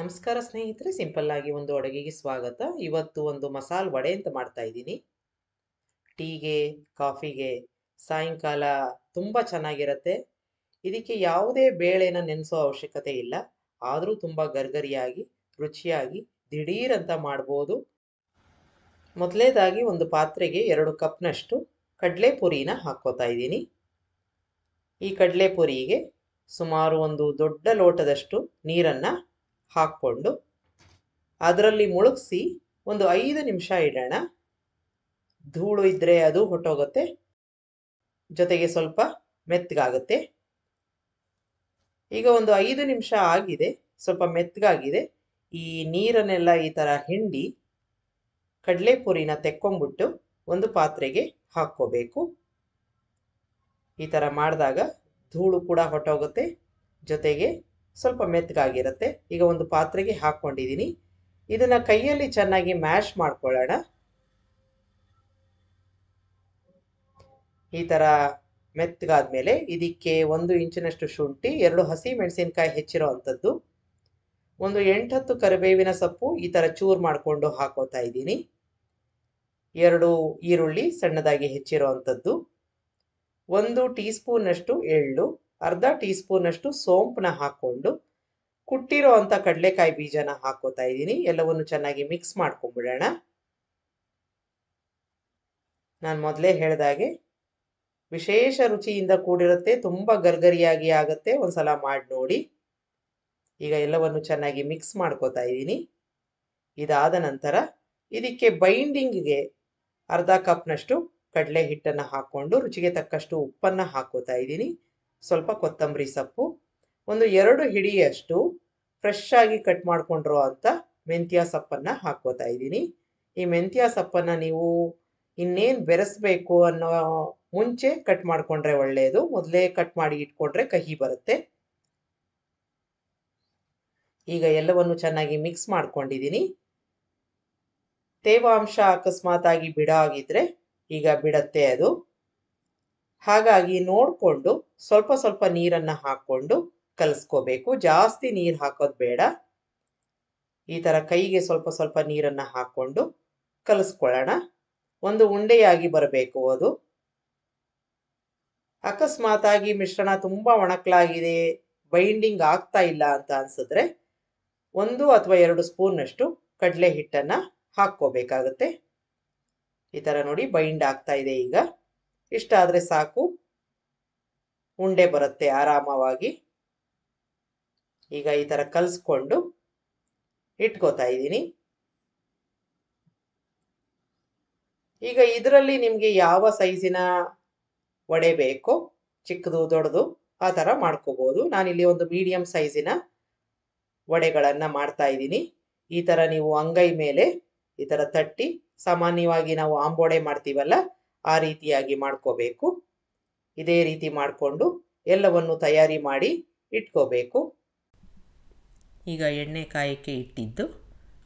ನಮಸ್ಕಾರ ಸ್ನೇಹಿತರೆ, ಸಿಂಪಲ್ ಆಗಿ ಒಂದು ಅಡುಗೆಗೆ ಸ್ವಾಗತ. ಇವತ್ತು ಒಂದು ಮಸಾಲ ವಡೆ ಅಂತ ಮಾಡ್ತಾ ಇದ್ದೀನಿ. ಟೀಗೆ, ಕಾಫಿಗೆ, ಸಾಯಂಕಾಲ ತುಂಬಾ ಚೆನ್ನಾಗಿರುತ್ತೆ. ಇದಕ್ಕೆ ಯಾವುದೇ ಬೇಳೆನ ನೆನೆಸೋ ಅವಶ್ಯಕತೆ ಇಲ್ಲ. ಆದರೂ ತುಂಬಾ ಗರ್ಗರಿಯಾಗಿ, ರುಚಿಯಾಗಿ, ದಿಢೀರ್ ಅಂತ ಮಾಡ್ಬೋದು. ಮೊದಲನೇದಾಗಿ ಒಂದು ಪಾತ್ರೆಗೆ 2 ಕಪ್ನಷ್ಟು ಕಡಲೆಪುರಿನ ಹಾಕ್ಕೋತಾ ಇದ್ದೀನಿ. ಈ ಕಡಲೆಪುರಿಗೆ ಸುಮಾರು ಒಂದು ದೊಡ್ಡ ಲೋಟದಷ್ಟು ನೀರನ್ನ ಹಾಕ್ಕೊಂಡು ಅದರಲ್ಲಿ ಮುಳುಗಿಸಿ ಒಂದು 5 ನಿಮಿಷ ಇಡೋಣ. ಧೂಳು ಇದ್ರೆ ಅದು ಹೊಟ್ಟೋಗುತ್ತೆ, ಜೊತೆಗೆ ಸ್ವಲ್ಪ ಮೆತ್ತಗಾಗುತ್ತೆ. ಈಗ ಒಂದು 5 ನಿಮಿಷ ಆಗಿದೆ, ಸ್ವಲ್ಪ ಮೆತ್ತಗಾಗಿದೆ. ಈ ನೀರನ್ನೆಲ್ಲ ಈ ತರ ಹಿಂಡಿ ಕಡಲೆಪುರಿನ ತೆಕ್ಕೊಂಬಿಟ್ಟು ಒಂದು ಪಾತ್ರೆಗೆ ಹಾಕ್ಕೋಬೇಕು. ಈ ತರ ಮಾಡಿದಾಗ ಧೂಳು ಕೂಡ ಹೊಟ್ಟೋಗುತ್ತೆ, ಜೊತೆಗೆ ಸ್ವಲ್ಪ ಮೆತ್ತಗಾಗಿರುತ್ತೆ. ಈಗ ಒಂದು ಪಾತ್ರೆಗೆ ಹಾಕ್ಕೊಂಡಿದ್ದೀನಿ. ಇದನ್ನ ಕೈಯಲ್ಲಿ ಚೆನ್ನಾಗಿ ಮ್ಯಾಶ್ ಮಾಡ್ಕೊಳ್ಳೋಣ. ಈ ತರ ಮೆತ್ತಗಾದ್ಮೇಲೆ ಇದಕ್ಕೆ 1 ಇಂಚಿನಷ್ಟು ಶುಂಠಿ, 2 ಹಸಿ ಮೆಣಸಿನಕಾಯಿ ಹೆಚ್ಚಿರೋ ಅಂಥದ್ದು, ಒಂದು 8-10 ಕರಿಬೇವಿನ ಸೊಪ್ಪು ಈ ತರ ಚೂರ್ ಮಾಡ್ಕೊಂಡು ಹಾಕೋತಾ ಇದ್ದೀನಿ. 2 ಈರುಳ್ಳಿ ಸಣ್ಣದಾಗಿ ಹೆಚ್ಚಿರೋ ಅಂಥದ್ದು, 1 ಟೀ ಸ್ಪೂನ್ ಅಷ್ಟು ಎಳ್ಳು, ಅರ್ಧ ಟೀ ಸ್ಪೂನ್ ಅಷ್ಟು ಸೋಂಪನ್ನ ಹಾಕೊಂಡು ಕುಟ್ಟಿರೋ ಅಂತ ಕಡಲೆಕಾಯಿ ಬೀಜನ ಹಾಕೋತಾ ಇದ್ದೀನಿ. ಎಲ್ಲವನ್ನು ಚೆನ್ನಾಗಿ ಮಿಕ್ಸ್ ಮಾಡ್ಕೊಂಡ್ಬಿಡೋಣ. ನಾನು ಮೊದಲೇ ಹೇಳ್ದಾಗೆ ವಿಶೇಷ ರುಚಿಯಿಂದ ಕೂಡಿರುತ್ತೆ, ತುಂಬಾ ಗರ್ಗರಿಯಾಗಿ ಆಗುತ್ತೆ. ಒಂದ್ಸಲ ಮಾಡಿ ನೋಡಿ. ಈಗ ಎಲ್ಲವನ್ನು ಚೆನ್ನಾಗಿ ಮಿಕ್ಸ್ ಮಾಡ್ಕೋತಾ ಇದ್ದೀನಿ. ಇದಾದ ನಂತರ ಇದಕ್ಕೆ ಬೈಂಡಿಂಗ್ಗೆ ಅರ್ಧ ಕಪ್ನಷ್ಟು ಕಡಲೆ ಹಿಟ್ಟನ್ನು ಹಾಕೊಂಡು ರುಚಿಗೆ ತಕ್ಕಷ್ಟು ಉಪ್ಪನ್ನ ಹಾಕೋತಾ ಇದ್ದೀನಿ. ಸ್ವಲ್ಪ ಕೊತ್ತಂಬರಿ ಸೊಪ್ಪು, ಒಂದು 2 ಹಿಡಿಯಷ್ಟು ಫ್ರೆಶ್ ಆಗಿ ಕಟ್ ಮಾಡ್ಕೊಂಡಿರೋ ಅಂತ ಮೆಂತ್ಯ ಸೊಪ್ಪನ್ನ ಹಾಕೋತಾ ಇದ್ದೀನಿ. ಈ ಮೆಂತ್ಯ ಸೊಪ್ಪನ್ನ ನೀವು ಇನ್ನೇನು ಬೆರೆಸ್ಬೇಕು ಅನ್ನೋ ಮುಂಚೆ ಕಟ್ ಮಾಡ್ಕೊಂಡ್ರೆ ಒಳ್ಳೆಯದು. ಮೊದಲೇ ಕಟ್ ಮಾಡಿ ಇಟ್ಕೊಂಡ್ರೆ ಕಹಿ ಬರುತ್ತೆ. ಈಗ ಎಲ್ಲವನ್ನು ಚೆನ್ನಾಗಿ ಮಿಕ್ಸ್ ಮಾಡ್ಕೊಂಡಿದ್ದೀನಿ. ತೇವಾಂಶ ಅಕಸ್ಮಾತ್ ಆಗಿ ಬಿಡೋ ಆಗಿದ್ರೆ ಈಗ ಬಿಡತ್ತೆ ಅದು. ಹಾಗಾಗಿ ನೋಡ್ಕೊಂಡು ಸ್ವಲ್ಪ ಸ್ವಲ್ಪ ನೀರನ್ನ ಹಾಕೊಂಡು ಕಲಿಸ್ಕೋಬೇಕು. ಜಾಸ್ತಿ ನೀರು ಹಾಕೋದು ಬೇಡ. ಈ ತರ ಕೈಗೆ ಸ್ವಲ್ಪ ಸ್ವಲ್ಪ ನೀರನ್ನ ಹಾಕೊಂಡು ಕಲಿಸ್ಕೊಳ್ಳೋಣ. ಒಂದು ಉಂಡೆಯಾಗಿ ಬರಬೇಕು ಅದು. ಅಕಸ್ಮಾತ್ ಆಗಿ ಮಿಶ್ರಣ ತುಂಬಾ ಒಣಕಲಾಗಿದೆ, ಬೈಂಡಿಂಗ್ ಆಗ್ತಾ ಇಲ್ಲ ಅಂತ ಅನ್ಸಿದ್ರೆ 1 ಅಥವಾ 2 ಸ್ಪೂನ್ ಅಷ್ಟು ಕಡಲೆ ಹಿಟ್ಟನ್ನ ಹಾಕ್ಕೋಬೇಕಾಗತ್ತೆ. ಈ ತರ ನೋಡಿ ಬೈಂಡ್ ಆಗ್ತಾ ಇದೆ. ಈಗ ಇಷ್ಟಾದ್ರೆ ಸಾಕು, ಉಂಡೆ ಬರುತ್ತೆ ಆರಾಮವಾಗಿ. ಈಗ ಈ ತರ ಕಲಿಸ್ಕೊಂಡು ಇಟ್ಕೋತಾ ಇದ್ದೀನಿ. ಈಗ ಇದರಲ್ಲಿ ನಿಮ್ಗೆ ಯಾವ ಸೈಜಿನ ವಡೆ ಬೇಕೋ, ಚಿಕ್ಕದು ದೊಡ್ಡದು ಆ ತರ ಮಾಡ್ಕೋಬಹುದು. ನಾನಿಲ್ಲಿ ಒಂದು ಮೀಡಿಯಂ ಸೈಜಿನ ವಡೆಗಳನ್ನ ಮಾಡ್ತಾ ಇದ್ದೀನಿ. ಈ ತರ ನೀವು ಅಂಗೈ ಮೇಲೆ ಈ ತರ ತಟ್ಟಿ, ಸಾಮಾನ್ಯವಾಗಿ ನಾವು ಆಂಬೊಡೆ ಮಾಡ್ತೀವಲ್ಲ ಆ ರೀತಿಯಾಗಿ ಮಾಡ್ಕೋಬೇಕು. ಇದೇ ರೀತಿ ಮಾಡಿಕೊಂಡು ಎಲ್ಲವನ್ನು ತಯಾರಿ ಮಾಡಿ ಇಟ್ಕೋಬೇಕು. ಈಗ ಎಣ್ಣೆ ಕಾಯಕ್ಕೆ ಇಟ್ಟಿದ್ದು,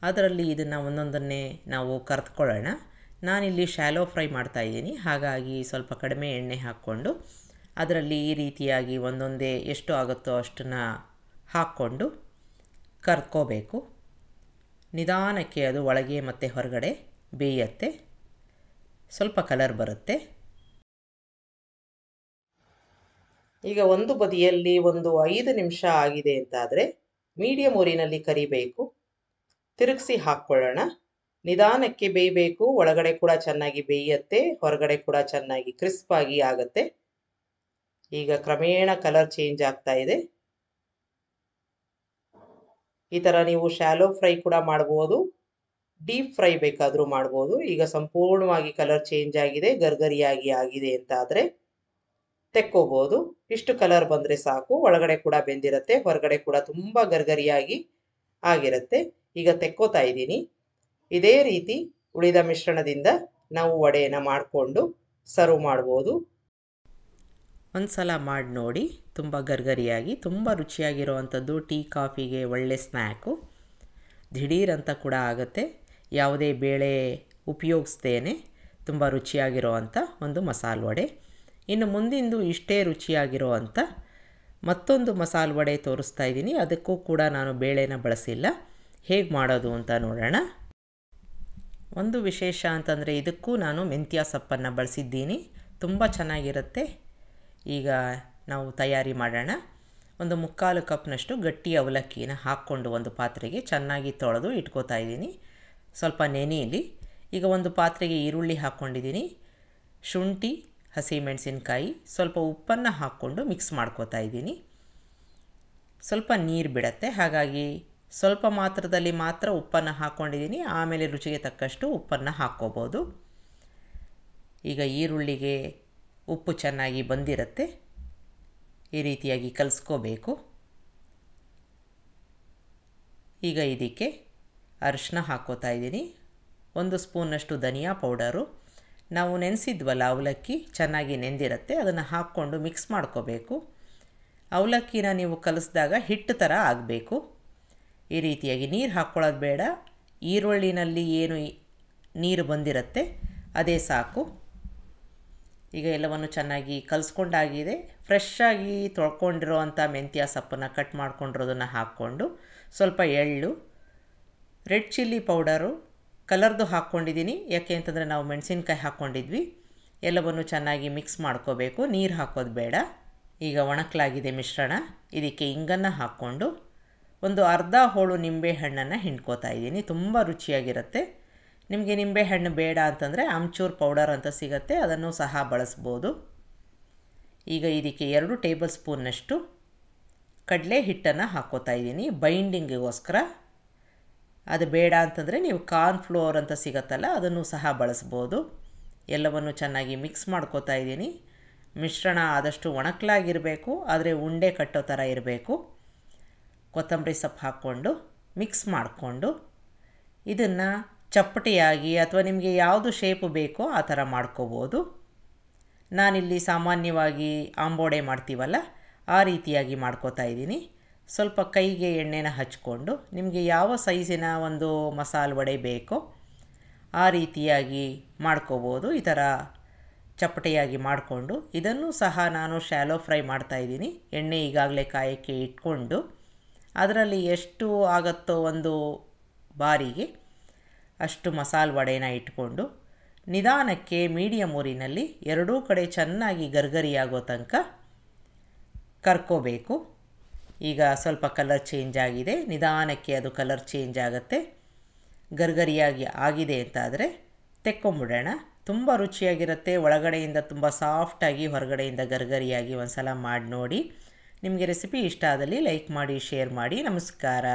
ಅದರಲ್ಲಿ ಇದನ್ನು ಒಂದೊಂದನ್ನೇ ನಾವು ಕರೆದುಕೊಳ್ಳೋಣ. ನಾನಿಲ್ಲಿ ಶಾಲೋ ಫ್ರೈ ಮಾಡ್ತಾ ಇದ್ದೀನಿ, ಹಾಗಾಗಿ ಸ್ವಲ್ಪ ಕಡಿಮೆ ಎಣ್ಣೆ ಹಾಕ್ಕೊಂಡು ಅದರಲ್ಲಿ ಈ ರೀತಿಯಾಗಿ ಒಂದೊಂದೇ ಎಷ್ಟು ಆಗುತ್ತೋ ಅಷ್ಟನ್ನು ಹಾಕ್ಕೊಂಡು ಕರ್ಕೋಬೇಕು. ನಿಧಾನಕ್ಕೆ ಅದು ಒಳಗೆ ಮತ್ತು ಹೊರಗಡೆ ಬೇಯುತ್ತೆ, ಸ್ವಲ್ಪ ಕಲರ್ ಬರುತ್ತೆ. ಈಗ ಒಂದು ಬದಿಯಲ್ಲಿ ಒಂದು 5 ನಿಮಿಷ ಆಗಿದೆ ಅಂತಾದರೆ ಮೀಡಿಯಂ ಉರಿನಲ್ಲಿ ಕರಿಬೇಕು. ತಿರುಗಿಸಿ ಹಾಕ್ಕೊಳ್ಳೋಣ. ನಿಧಾನಕ್ಕೆ ಬೇಯಬೇಕು. ಒಳಗಡೆ ಕೂಡ ಚೆನ್ನಾಗಿ ಬೇಯುತ್ತೆ, ಹೊರಗಡೆ ಕೂಡ ಚೆನ್ನಾಗಿ ಕ್ರಿಸ್ಪ್ ಆಗಿ ಆಗುತ್ತೆ. ಈಗ ಕ್ರಮೇಣ ಕಲರ್ ಚೇಂಜ್ ಆಗ್ತಾ ಇದೆ. ಈ ತರ ನೀವು ಶಾಲೋ ಫ್ರೈ ಕೂಡ ಮಾಡ್ಬೋದು, ಡೀಪ್ ಫ್ರೈ ಬೇಕಾದರೂ ಮಾಡ್ಬೋದು. ಈಗ ಸಂಪೂರ್ಣವಾಗಿ ಕಲರ್ ಚೇಂಜ್ ಆಗಿದೆ, ಗರ್ಗರಿಯಾಗಿ ಆಗಿದೆ ಅಂತ ಆದರೆ ತೆಕ್ಕೋಬಹುದು. ಇಷ್ಟು ಕಲರ್ ಬಂದರೆ ಸಾಕು. ಒಳಗಡೆ ಕೂಡ ಬೆಂದಿರುತ್ತೆ, ಹೊರಗಡೆ ಕೂಡ ತುಂಬ ಗರ್ಗರಿಯಾಗಿ ಆಗಿರುತ್ತೆ. ಈಗ ತೆಕ್ಕೋತಾ ಇದ್ದೀನಿ. ಇದೇ ರೀತಿ ಉಳಿದ ಮಿಶ್ರಣದಿಂದ ನಾವು ವಡೆಯನ್ನು ಮಾಡಿಕೊಂಡು ಸರ್ವ್ ಮಾಡ್ಬೋದು. ಒಂದು ಸಲ ಮಾಡಿ ನೋಡಿ, ತುಂಬ ಗರ್ಗರಿಯಾಗಿ ತುಂಬ ರುಚಿಯಾಗಿರುವಂಥದ್ದು. ಟೀ ಕಾಫಿಗೆ ಒಳ್ಳೆ ಸ್ನ್ಯಾಕು, ದಿಢೀರ್ ಅಂತ ಕೂಡ ಆಗುತ್ತೆ. ಯಾವುದೇ ಬೇಳೆ ಉಪಯೋಗಿಸ್ತೇನೆ ತುಂಬ ರುಚಿಯಾಗಿರುವಂಥ ಒಂದು ಮಸಾಲೆ ವಡೆ. ಇನ್ನು ಮುಂದಿಂದು ಇಷ್ಟೇ ರುಚಿಯಾಗಿರುವಂಥ ಮತ್ತೊಂದು ಮಸಾಲೆ ವಡೆ ತೋರಿಸ್ತಾ ಇದ್ದೀನಿ. ಅದಕ್ಕೂ ಕೂಡ ನಾನು ಬೇಳೆನ ಬಳಸಿಲ್ಲ. ಹೇಗೆ ಮಾಡೋದು ಅಂತ ನೋಡೋಣ. ಒಂದು ವಿಶೇಷ ಅಂತಂದರೆ ಇದಕ್ಕೂ ನಾನು ಮೆಂತ್ಯ ಸೊಪ್ಪನ್ನು ಬಳಸಿದ್ದೀನಿ. ತುಂಬ ಚೆನ್ನಾಗಿರುತ್ತೆ. ಈಗ ನಾವು ತಯಾರಿ ಮಾಡೋಣ. ಒಂದು 3/4 ಕಪ್ನಷ್ಟು ಗಟ್ಟಿ ಅವಲಕ್ಕಿನ ಹಾಕ್ಕೊಂಡು ಒಂದು ಪಾತ್ರೆಗೆ ಚೆನ್ನಾಗಿ ತೊಳೆದು ಇಟ್ಕೋತಾ ಇದ್ದೀನಿ. ಸ್ವಲ್ಪ ನೆನೆಯಲಿ. ಈಗ ಒಂದು ಪಾತ್ರೆಗೆ ಈರುಳ್ಳಿ ಹಾಕ್ಕೊಂಡಿದ್ದೀನಿ, ಶುಂಠಿ, ಹಸಿಮೆಣಸಿನ್ಕಾಯಿ, ಸ್ವಲ್ಪ ಉಪ್ಪನ್ನು ಹಾಕ್ಕೊಂಡು ಮಿಕ್ಸ್ ಮಾಡ್ಕೋತಾ ಇದ್ದೀನಿ. ಸ್ವಲ್ಪ ನೀರು ಬಿಡುತ್ತೆ, ಹಾಗಾಗಿ ಸ್ವಲ್ಪ ಮಾತ್ರದಲ್ಲಿ ಮಾತ್ರ ಉಪ್ಪನ್ನು ಹಾಕ್ಕೊಂಡಿದ್ದೀನಿ. ಆಮೇಲೆ ರುಚಿಗೆ ತಕ್ಕಷ್ಟು ಉಪ್ಪನ್ನು ಹಾಕ್ಕೋಬೋದು. ಈಗ ಈರುಳ್ಳಿಗೆ ಉಪ್ಪು ಚೆನ್ನಾಗಿ ಬಂದಿರುತ್ತೆ. ಈ ರೀತಿಯಾಗಿ ಕಲಿಸ್ಕೋಬೇಕು. ಈಗ ಇದಕ್ಕೆ ಅರಿಶಿನ ಹಾಕ್ಕೋತಾ ಇದ್ದೀನಿ. 1 ಸ್ಪೂನಷ್ಟು ಧನಿಯಾ ಪೌಡರು. ನಾವು ನೆನೆಸಿದ್ವಲ್ಲ ಅವಲಕ್ಕಿ, ಚೆನ್ನಾಗಿ ನೆಂದಿರುತ್ತೆ, ಅದನ್ನು ಹಾಕ್ಕೊಂಡು ಮಿಕ್ಸ್ ಮಾಡ್ಕೋಬೇಕು. ಅವಲಕ್ಕಿನ ನೀವು ಕಲಿಸಿದಾಗ ಹಿಟ್ಟು ಥರ ಆಗಬೇಕು. ಈ ರೀತಿಯಾಗಿ ನೀರು ಹಾಕ್ಕೊಳ್ಳೋದು ಬೇಡ. ಈರುಳ್ಳಿನಲ್ಲಿ ಏನು ನೀರು ಬಂದಿರುತ್ತೆ ಅದೇ ಸಾಕು. ಈಗ ಎಲ್ಲವನ್ನು ಚೆನ್ನಾಗಿ ಕಲಿಸ್ಕೊಂಡಾಗಿದೆ. ಫ್ರೆಶ್ಶಾಗಿ ತೊಳ್ಕೊಂಡಿರೋ ಅಂಥ ಮೆಂತ್ಯ ಸೊಪ್ಪನ್ನು ಕಟ್ ಮಾಡ್ಕೊಂಡಿರೋದನ್ನು ಹಾಕ್ಕೊಂಡು, ಸ್ವಲ್ಪ ಎಳ್ಳು, ರೆಡ್ ಚಿಲ್ಲಿ ಪೌಡರು, ಕಲರ್ದು ಹಾಕ್ಕೊಂಡಿದ್ದೀನಿ. ಯಾಕೆ ಅಂತಂದರೆ ನಾವು ಮೆಣಸಿನ್ಕಾಯಿ ಹಾಕ್ಕೊಂಡಿದ್ವಿ. ಎಲ್ಲವನ್ನು ಚೆನ್ನಾಗಿ ಮಿಕ್ಸ್ ಮಾಡ್ಕೋಬೇಕು, ನೀರು ಹಾಕೋದು ಬೇಡ. ಈಗ ಒಣಕಲಾಗಿದೆ ಮಿಶ್ರಣ. ಇದಕ್ಕೆ ಇಂಗನ್ನು ಹಾಕ್ಕೊಂಡು ಒಂದು ಅರ್ಧ ಹೋಳು ನಿಂಬೆಹಣ್ಣನ್ನು ಹಿಂಡ್ಕೋತಾ ಇದ್ದೀನಿ. ತುಂಬ ರುಚಿಯಾಗಿರುತ್ತೆ. ನಿಮಗೆ ನಿಂಬೆಹಣ್ಣು ಬೇಡ ಅಂತಂದರೆ ಆಮ್ಚೂರ್ ಪೌಡರ್ ಅಂತ ಸಿಗುತ್ತೆ, ಅದನ್ನು ಸಹ ಬಳಸ್ಬೋದು. ಈಗ ಇದಕ್ಕೆ 2 ಟೇಬಲ್ ಸ್ಪೂನ್ನಷ್ಟು ಕಡಲೆ ಹಿಟ್ಟನ್ನು ಹಾಕ್ಕೋತಾ ಇದ್ದೀನಿ ಬೈಂಡಿಂಗಿಗೋಸ್ಕರ. ಅದು ಬೇಡ ಅಂತಂದರೆ ನೀವು ಕಾರ್ನ್ಫ್ಲೋರ್ ಅಂತ ಸಿಗುತ್ತಲ್ಲ, ಅದನ್ನು ಸಹ ಬಳಸ್ಬೋದು. ಎಲ್ಲವನ್ನು ಚೆನ್ನಾಗಿ ಮಿಕ್ಸ್ ಮಾಡ್ಕೋತಾ ಇದ್ದೀನಿ. ಮಿಶ್ರಣ ಆದಷ್ಟು ಒಣಕಲಾಗಿರಬೇಕು, ಆದರೆ ಉಂಡೆ ಕಟ್ಟೋ ಥರ ಇರಬೇಕು. ಕೊತ್ತಂಬರಿ ಸೊಪ್ಪು ಹಾಕ್ಕೊಂಡು ಮಿಕ್ಸ್ ಮಾಡಿಕೊಂಡು ಇದನ್ನು ಚಪ್ಪಟೆಯಾಗಿ ಅಥವಾ ನಿಮಗೆ ಯಾವುದು ಶೇಪು ಬೇಕೋ ಆ ಥರ ಮಾಡ್ಕೋಬೋದು. ನಾನಿಲ್ಲಿ ಸಾಮಾನ್ಯವಾಗಿ ಆಂಬೋಡೆ ಮಾಡ್ತೀವಲ್ಲ ಆ ರೀತಿಯಾಗಿ ಮಾಡ್ಕೋತಾ ಇದ್ದೀನಿ. ಸ್ವಲ್ಪ ಕೈಗೆ ಎಣ್ಣೆನ ಹಚ್ಕೊಂಡು ನಿಮಗೆ ಯಾವ ಸೈಜಿನ ಒಂದು ಮಸಾಲೆ ವಡೆ ಬೇಕೋ ಆ ರೀತಿಯಾಗಿ ಮಾಡ್ಕೋಬೋದು. ಈ ಥರ ಚಪ್ಪಟೆಯಾಗಿ ಮಾಡಿಕೊಂಡು ಇದನ್ನು ಸಹ ನಾನು ಶಾಲೋ ಫ್ರೈ ಮಾಡ್ತಾಯಿದ್ದೀನಿ. ಎಣ್ಣೆ ಈಗಾಗಲೇ ಕಾಯಕ್ಕೆ ಇಟ್ಕೊಂಡು ಅದರಲ್ಲಿ ಎಷ್ಟು ಆಗುತ್ತೋ ಒಂದು ಬಾರಿಗೆ ಅಷ್ಟು ಮಸಾಲೆ ವಡೆನ ಇಟ್ಕೊಂಡು ನಿಧಾನಕ್ಕೆ ಮೀಡಿಯಮ್ ಊರಿನಲ್ಲಿ ಎರಡೂ ಕಡೆ ಚೆನ್ನಾಗಿ ಗರ್ಗರಿಯಾಗೋ ತನಕ ಕರ್ಕೋಬೇಕು. ಈಗ ಸ್ವಲ್ಪ ಕಲರ್ ಚೇಂಜ್ ಆಗಿದೆ. ನಿಧಾನಕ್ಕೆ ಅದು ಕಲರ್ ಚೇಂಜ್ ಆಗುತ್ತೆ. ಗರ್ಗರಿಯಾಗಿ ಆಗಿದೆ ಅಂತಾದರೆ ತೆಕ್ಕೊಂಬಿಡೋಣ. ತುಂಬ ರುಚಿಯಾಗಿರುತ್ತೆ. ಒಳಗಡೆಯಿಂದ ತುಂಬ ಸಾಫ್ಟಾಗಿ, ಹೊರಗಡೆಯಿಂದ ಗರ್ಗರಿಯಾಗಿ ಒಂದು ಸಲ ಮಾಡಿ ನೋಡಿ. ನಿಮಗೆ ರೆಸಿಪಿ ಇಷ್ಟ ಆದಲ್ಲಿ ಲೈಕ್ ಮಾಡಿ, ಶೇರ್ ಮಾಡಿ. ನಮಸ್ಕಾರ.